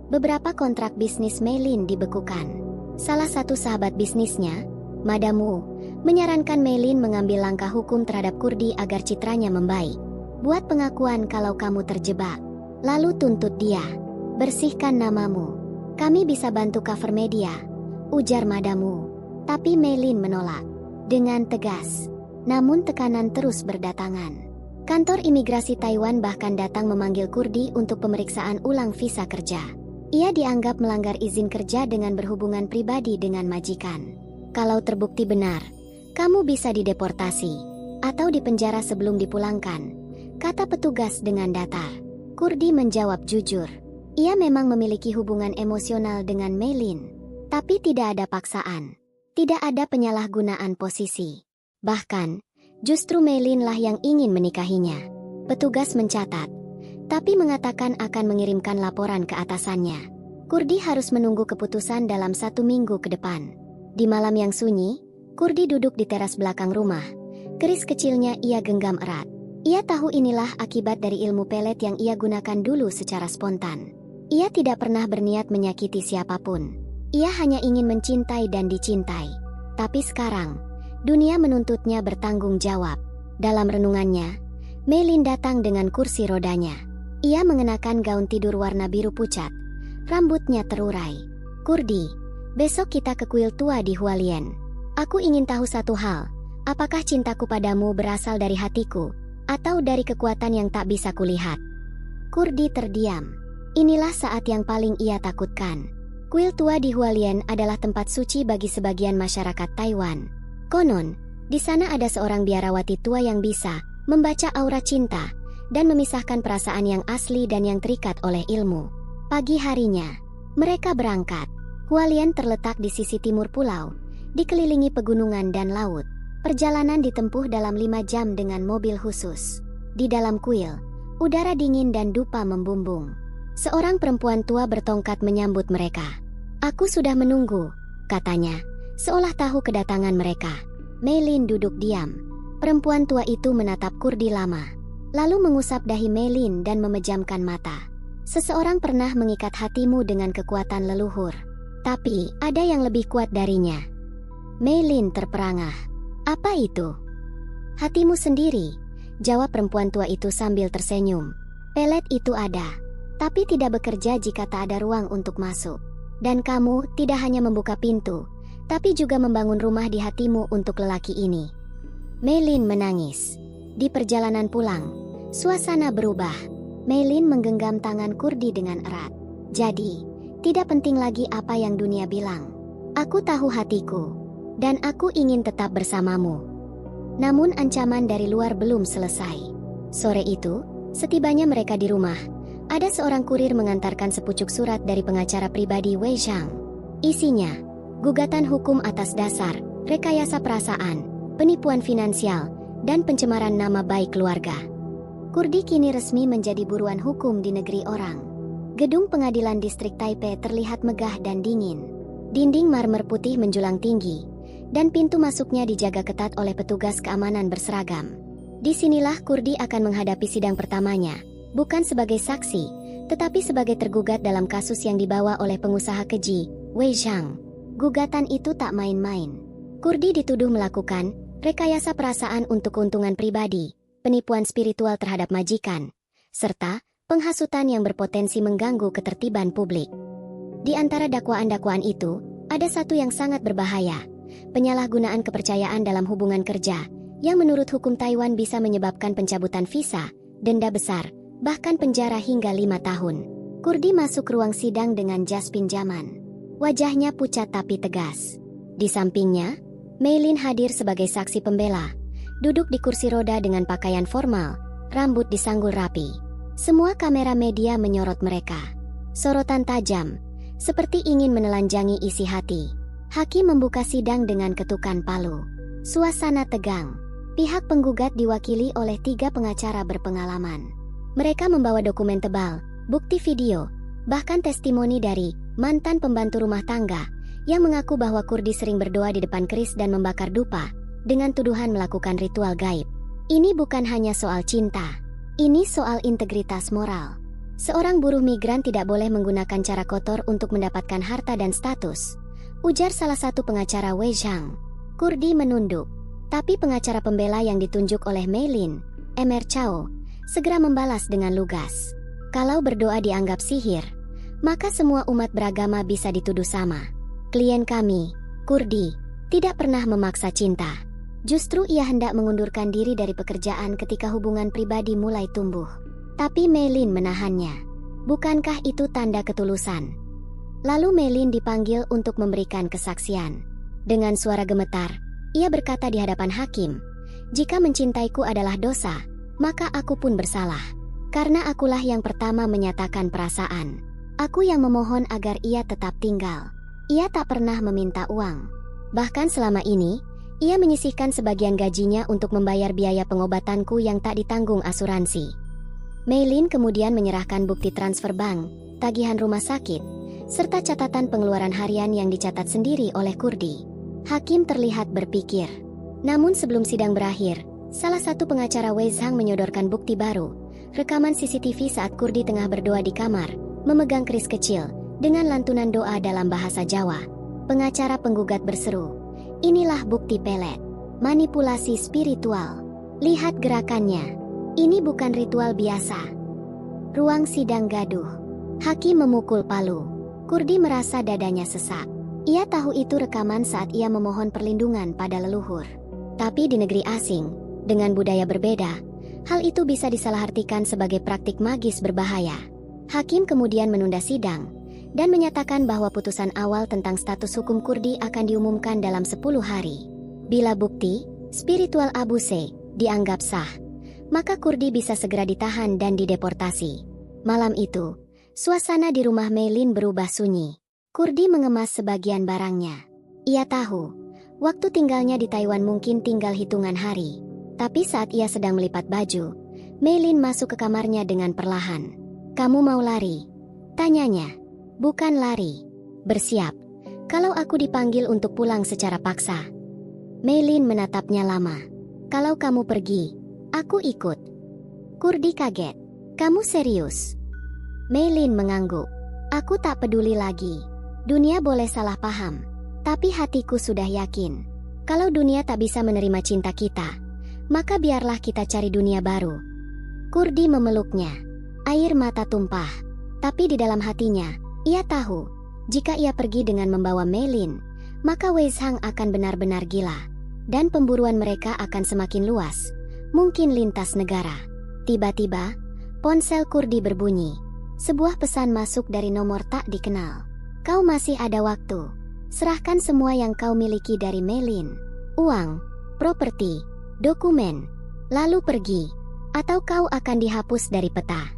Beberapa kontrak bisnis Meilin dibekukan. Salah satu sahabat bisnisnya, Madam Wu, menyarankan Meilin mengambil langkah hukum terhadap Kurdi agar citranya membaik. Buat pengakuan kalau kamu terjebak. Lalu tuntut dia. Bersihkan namamu. Kami bisa bantu cover media, ujar Madam Wu. Tapi Meilin menolak dengan tegas. Namun tekanan terus berdatangan. Kantor imigrasi Taiwan bahkan datang memanggil Kurdi untuk pemeriksaan ulang visa kerja. Ia dianggap melanggar izin kerja dengan berhubungan pribadi dengan majikan. Kalau terbukti benar, kamu bisa dideportasi atau dipenjara sebelum dipulangkan, kata petugas dengan datar. Kurdi menjawab jujur. Ia memang memiliki hubungan emosional dengan Meilin, tapi tidak ada paksaan. Tidak ada penyalahgunaan posisi. Bahkan, justru Meilin lah yang ingin menikahinya. Petugas mencatat, tapi mengatakan akan mengirimkan laporan ke atasannya. Kurdi harus menunggu keputusan dalam 1 minggu ke depan. Di malam yang sunyi, Kurdi duduk di teras belakang rumah. Keris kecilnya ia genggam erat. Ia tahu inilah akibat dari ilmu pelet yang ia gunakan dulu secara spontan. Ia tidak pernah berniat menyakiti siapapun. Ia hanya ingin mencintai dan dicintai. Tapi sekarang, dunia menuntutnya bertanggung jawab. Dalam renungannya, Meilin datang dengan kursi rodanya. Ia mengenakan gaun tidur warna biru pucat. Rambutnya terurai. Kurdi, besok kita ke kuil tua di Hualien. Aku ingin tahu satu hal. Apakah cintaku padamu berasal dari hatiku, atau dari kekuatan yang tak bisa kulihat? Kurdi terdiam. Inilah saat yang paling ia takutkan. Kuil tua di Hualien adalah tempat suci bagi sebagian masyarakat Taiwan. Konon, di sana ada seorang biarawati tua yang bisa membaca aura cinta dan memisahkan perasaan yang asli dan yang terikat oleh ilmu. Pagi harinya, mereka berangkat. Hualien terletak di sisi timur pulau, dikelilingi pegunungan dan laut. Perjalanan ditempuh dalam 5 jam dengan mobil khusus. Di dalam kuil, udara dingin dan dupa membumbung. Seorang perempuan tua bertongkat menyambut mereka. Aku sudah menunggu, katanya, seolah tahu kedatangan mereka. Meilin duduk diam. Perempuan tua itu menatap Kurdi lama, lalu mengusap dahi Meilin dan memejamkan mata. Seseorang pernah mengikat hatimu dengan kekuatan leluhur, tapi ada yang lebih kuat darinya. Meilin terperangah. Apa itu? Hatimu sendiri, jawab perempuan tua itu sambil tersenyum. Pelet itu ada, tapi tidak bekerja jika tak ada ruang untuk masuk. Dan kamu tidak hanya membuka pintu, tapi juga membangun rumah di hatimu untuk lelaki ini. Meilin menangis. Di perjalanan pulang, suasana berubah. Meilin menggenggam tangan Kurdi dengan erat. Jadi, tidak penting lagi apa yang dunia bilang. Aku tahu hatiku, dan aku ingin tetap bersamamu. Namun ancaman dari luar belum selesai. Sore itu, setibanya mereka di rumah, ada seorang kurir mengantarkan sepucuk surat dari pengacara pribadi Wei Zhang. Isinya, gugatan hukum atas dasar rekayasa perasaan, penipuan finansial, dan pencemaran nama baik keluarga. Kurdi kini resmi menjadi buruan hukum di negeri orang. Gedung pengadilan distrik Taipei terlihat megah dan dingin. Dinding marmer putih menjulang tinggi, dan pintu masuknya dijaga ketat oleh petugas keamanan berseragam. Disinilah Kurdi akan menghadapi sidang pertamanya, bukan sebagai saksi, tetapi sebagai tergugat dalam kasus yang dibawa oleh pengusaha keji, Wei Zhang. Gugatan itu tak main-main. Kurdi dituduh melakukan rekayasa perasaan untuk keuntungan pribadi, penipuan spiritual terhadap majikan, serta penghasutan yang berpotensi mengganggu ketertiban publik. Di antara dakwaan-dakwaan itu, ada satu yang sangat berbahaya, penyalahgunaan kepercayaan dalam hubungan kerja, yang menurut hukum Taiwan bisa menyebabkan pencabutan visa, denda besar, bahkan penjara hingga 5 tahun. Kurdi masuk ruang sidang dengan jas pinjaman. Wajahnya pucat tapi tegas. Di sampingnya, Meilin hadir sebagai saksi pembela, duduk di kursi roda dengan pakaian formal, rambut disanggul rapi. Semua kamera media menyorot mereka. Sorotan tajam, seperti ingin menelanjangi isi hati. Hakim membuka sidang dengan ketukan palu. Suasana tegang. Pihak penggugat diwakili oleh 3 pengacara berpengalaman. Mereka membawa dokumen tebal, bukti video, bahkan testimoni dari mantan pembantu rumah tangga yang mengaku bahwa Kurdi sering berdoa di depan keris dan membakar dupa dengan tuduhan melakukan ritual gaib. Ini bukan hanya soal cinta, ini soal integritas moral. Seorang buruh migran tidak boleh menggunakan cara kotor untuk mendapatkan harta dan status, ujar salah satu pengacara Wei Zhang. Kurdi menunduk, tapi pengacara pembela yang ditunjuk oleh Mei Lin, Mr. Chao, segera membalas dengan lugas. Kalau berdoa dianggap sihir, maka semua umat beragama bisa dituduh sama. Klien kami, Kurdi, tidak pernah memaksa cinta. Justru ia hendak mengundurkan diri dari pekerjaan ketika hubungan pribadi mulai tumbuh. Tapi Mei Lin menahannya. Bukankah itu tanda ketulusan? Lalu Mei Lin dipanggil untuk memberikan kesaksian. Dengan suara gemetar, ia berkata di hadapan hakim, "Jika mencintaiku adalah dosa, maka aku pun bersalah. Karena akulah yang pertama menyatakan perasaan. Aku yang memohon agar ia tetap tinggal. Ia tak pernah meminta uang. Bahkan selama ini, ia menyisihkan sebagian gajinya untuk membayar biaya pengobatanku yang tak ditanggung asuransi." Mei Lin kemudian menyerahkan bukti transfer bank, tagihan rumah sakit, serta catatan pengeluaran harian yang dicatat sendiri oleh Kurdi. Hakim terlihat berpikir. Namun sebelum sidang berakhir, salah satu pengacara Wei Zhang menyodorkan bukti baru, rekaman CCTV saat Kurdi tengah berdoa di kamar, memegang keris kecil, dengan lantunan doa dalam bahasa Jawa. Pengacara penggugat berseru, "Inilah bukti pelet, manipulasi spiritual. Lihat gerakannya. Ini bukan ritual biasa." Ruang sidang gaduh. Hakim memukul palu. Kurdi merasa dadanya sesak. Ia tahu itu rekaman saat ia memohon perlindungan pada leluhur. Tapi di negeri asing, dengan budaya berbeda, hal itu bisa disalahartikan sebagai praktik magis berbahaya. Hakim kemudian menunda sidang dan menyatakan bahwa putusan awal tentang status hukum Kurdi akan diumumkan dalam 10 hari. Bila bukti spiritual Abuse dianggap sah, maka Kurdi bisa segera ditahan dan dideportasi. Malam itu, suasana di rumah Mei Lin berubah sunyi. Kurdi mengemas sebagian barangnya. Ia tahu, waktu tinggalnya di Taiwan mungkin tinggal hitungan hari. Tapi saat ia sedang melipat baju, Mei Lin masuk ke kamarnya dengan perlahan. "Kamu mau lari?" tanyanya. "Bukan lari. Bersiap. Kalau aku dipanggil untuk pulang secara paksa." Mei Lin menatapnya lama. "Kalau kamu pergi, aku ikut." Kurdi kaget. "Kamu serius?" Mei Lin mengangguk. "Aku tak peduli lagi. Dunia boleh salah paham, tapi hatiku sudah yakin. Kalau dunia tak bisa menerima cinta kita, maka biarlah kita cari dunia baru." Kurdi memeluknya. Air mata tumpah. Tapi di dalam hatinya, ia tahu, jika ia pergi dengan membawa Mei Lin, maka Wei Zhang akan benar-benar gila. Dan pemburuan mereka akan semakin luas, mungkin lintas negara. Tiba-tiba, ponsel Kurdi berbunyi. Sebuah pesan masuk dari nomor tak dikenal. "Kau masih ada waktu. Serahkan semua yang kau miliki dari Mei Lin. Uang, properti, dokumen. Lalu pergi, atau kau akan dihapus dari peta."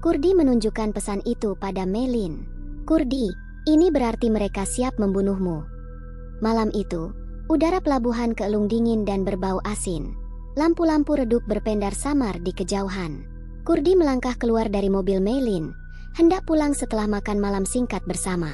Kurdi menunjukkan pesan itu pada Mei Lin. "Kurdi, ini berarti mereka siap membunuhmu." Malam itu, udara pelabuhan keelung dingin dan berbau asin. Lampu-lampu redup berpendar samar di kejauhan. Kurdi melangkah keluar dari mobil Mei Lin, hendak pulang setelah makan malam singkat bersama.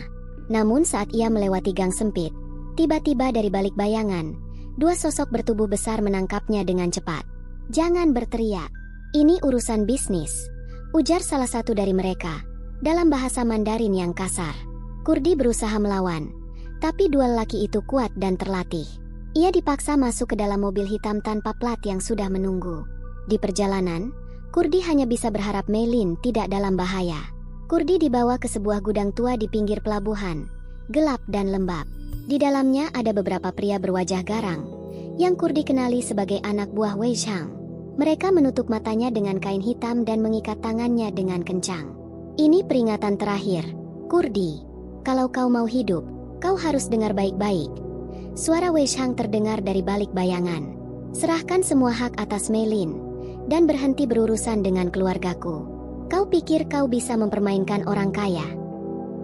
Namun saat ia melewati gang sempit, tiba-tiba dari balik bayangan, dua sosok bertubuh besar menangkapnya dengan cepat. "Jangan berteriak. Ini urusan bisnis," ujar salah satu dari mereka, dalam bahasa Mandarin yang kasar. Kurdi berusaha melawan, tapi dua lelaki itu kuat dan terlatih. Ia dipaksa masuk ke dalam mobil hitam tanpa plat yang sudah menunggu. Di perjalanan, Kurdi hanya bisa berharap Mei Lin tidak dalam bahaya. Kurdi dibawa ke sebuah gudang tua di pinggir pelabuhan, gelap dan lembab. Di dalamnya ada beberapa pria berwajah garang, yang Kurdi kenali sebagai anak buah Wei Zhang. Mereka menutup matanya dengan kain hitam dan mengikat tangannya dengan kencang. "Ini peringatan terakhir, Kurdi. Kalau kau mau hidup, kau harus dengar baik-baik." Suara Wei Zhang terdengar dari balik bayangan. "Serahkan semua hak atas Mei Lin, dan berhenti berurusan dengan keluargaku. Kau pikir kau bisa mempermainkan orang kaya?"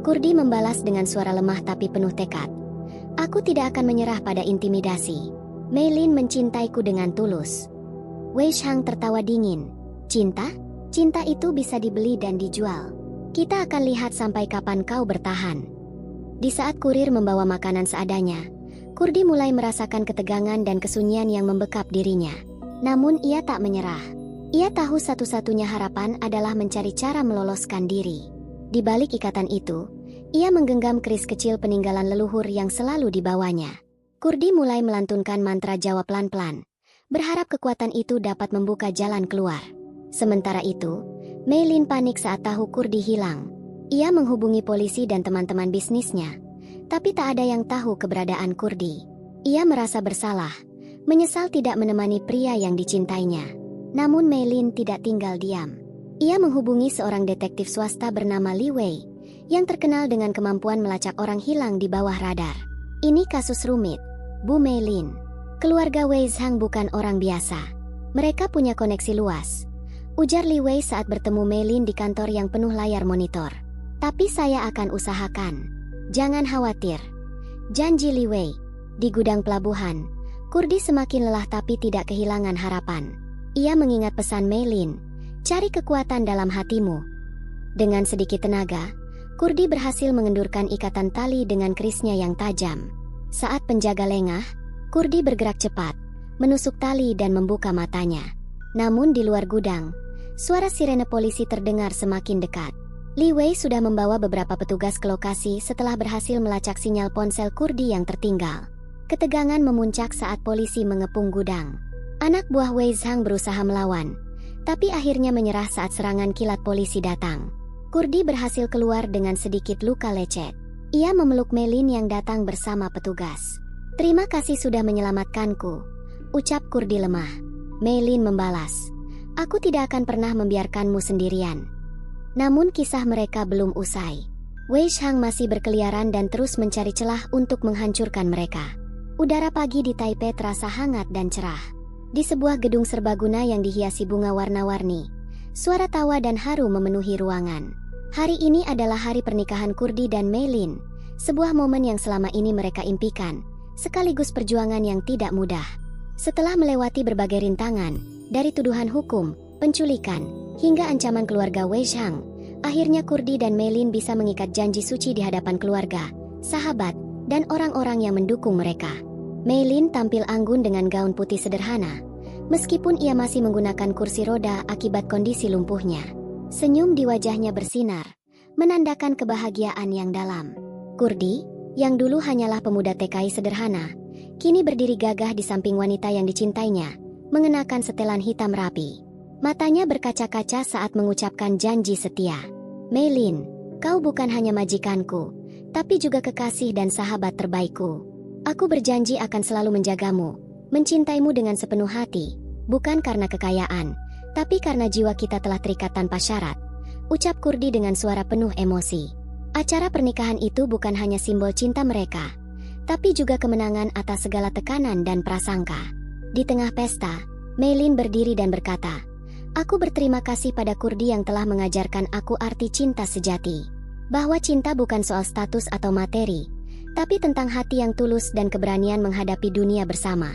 Kurdi membalas dengan suara lemah tapi penuh tekad. "Aku tidak akan menyerah pada intimidasi. Mei Lin mencintaiku dengan tulus." Wei Zhang tertawa dingin. "Cinta? Cinta itu bisa dibeli dan dijual. Kita akan lihat sampai kapan kau bertahan." Di saat kurir membawa makanan seadanya, Kurdi mulai merasakan ketegangan dan kesunyian yang membekap dirinya. Namun ia tak menyerah. Ia tahu satu-satunya harapan adalah mencari cara meloloskan diri. Di balik ikatan itu, ia menggenggam keris kecil peninggalan leluhur yang selalu dibawanya. Kurdi mulai melantunkan mantra Jawa pelan-pelan, berharap kekuatan itu dapat membuka jalan keluar. Sementara itu, Mei Lin panik saat tahu Kurdi hilang. Ia menghubungi polisi dan teman-teman bisnisnya, tapi tak ada yang tahu keberadaan Kurdi. Ia merasa bersalah, menyesal tidak menemani pria yang dicintainya. Namun Mei Lin tidak tinggal diam. Ia menghubungi seorang detektif swasta bernama Li Wei, yang terkenal dengan kemampuan melacak orang hilang di bawah radar. Ini kasus rumit, Bu Mei Lin. Keluarga Wei Zhang bukan orang biasa. Mereka punya koneksi luas, ujar Li Wei saat bertemu Mei Lin di kantor yang penuh layar monitor. Tapi saya akan usahakan. Jangan khawatir, janji Li Wei. Di gudang pelabuhan, Kurdi semakin lelah tapi tidak kehilangan harapan. Ia mengingat pesan Mei Lin, cari kekuatan dalam hatimu. Dengan sedikit tenaga, Kurdi berhasil mengendurkan ikatan tali dengan kerisnya yang tajam. Saat penjaga lengah, Kurdi bergerak cepat, menusuk tali dan membuka matanya. Namun di luar gudang, suara sirene polisi terdengar semakin dekat. Li Wei sudah membawa beberapa petugas ke lokasi setelah berhasil melacak sinyal ponsel Kurdi yang tertinggal. Ketegangan memuncak saat polisi mengepung gudang. Anak buah Wei Zhang berusaha melawan, tapi akhirnya menyerah saat serangan kilat polisi datang. Kurdi berhasil keluar dengan sedikit luka lecet. Ia memeluk Mei Lin yang datang bersama petugas. Terima kasih sudah menyelamatkanku, ucap Kurdi lemah. Mei Lin membalas, aku tidak akan pernah membiarkanmu sendirian. Namun kisah mereka belum usai. Wei Zhang masih berkeliaran dan terus mencari celah untuk menghancurkan mereka. Udara pagi di Taipei terasa hangat dan cerah. Di sebuah gedung serbaguna yang dihiasi bunga warna-warni, suara tawa dan haru memenuhi ruangan. Hari ini adalah hari pernikahan Kurdi dan Mei Lin, sebuah momen yang selama ini mereka impikan, sekaligus perjuangan yang tidak mudah. Setelah melewati berbagai rintangan, dari tuduhan hukum, penculikan, hingga ancaman keluarga Wei Zhang, akhirnya Kurdi dan Mei Lin bisa mengikat janji suci di hadapan keluarga, sahabat, dan orang-orang yang mendukung mereka. Mei Lin tampil anggun dengan gaun putih sederhana, meskipun ia masih menggunakan kursi roda akibat kondisi lumpuhnya. Senyum di wajahnya bersinar, menandakan kebahagiaan yang dalam. Kurdi, yang dulu hanyalah pemuda TKI sederhana, kini berdiri gagah di samping wanita yang dicintainya, mengenakan setelan hitam rapi. Matanya berkaca-kaca saat mengucapkan janji setia. Mei Lin, kau bukan hanya majikanku, tapi juga kekasih dan sahabat terbaikku. Aku berjanji akan selalu menjagamu, mencintaimu dengan sepenuh hati, bukan karena kekayaan, tapi karena jiwa kita telah terikat tanpa syarat, ucap Kurdi dengan suara penuh emosi. Acara pernikahan itu bukan hanya simbol cinta mereka, tapi juga kemenangan atas segala tekanan dan prasangka. Di tengah pesta, Mei Lin berdiri dan berkata, aku berterima kasih pada Kurdi yang telah mengajarkan aku arti cinta sejati. Bahwa cinta bukan soal status atau materi, tapi tentang hati yang tulus dan keberanian menghadapi dunia bersama.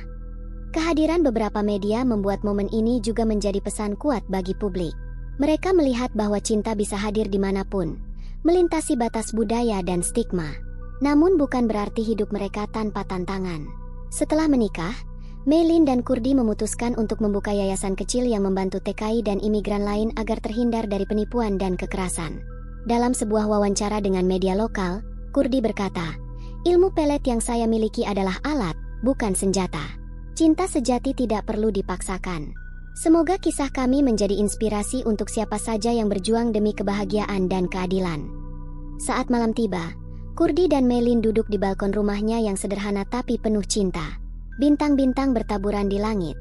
Kehadiran beberapa media membuat momen ini juga menjadi pesan kuat bagi publik. Mereka melihat bahwa cinta bisa hadir dimanapun, melintasi batas budaya dan stigma. Namun bukan berarti hidup mereka tanpa tantangan. Setelah menikah, Mei Lin dan Kurdi memutuskan untuk membuka yayasan kecil yang membantu TKI dan imigran lain agar terhindar dari penipuan dan kekerasan. Dalam sebuah wawancara dengan media lokal, Kurdi berkata, ilmu pelet yang saya miliki adalah alat, bukan senjata. Cinta sejati tidak perlu dipaksakan. Semoga kisah kami menjadi inspirasi untuk siapa saja yang berjuang demi kebahagiaan dan keadilan. Saat malam tiba, Kurdi dan Mei Lin duduk di balkon rumahnya yang sederhana tapi penuh cinta. Bintang-bintang bertaburan di langit,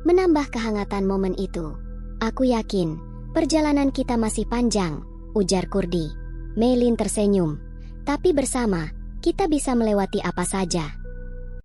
menambah kehangatan momen itu. Aku yakin, perjalanan kita masih panjang, ujar Kurdi. Mei Lin tersenyum. Tapi bersama, kita bisa melewati apa saja.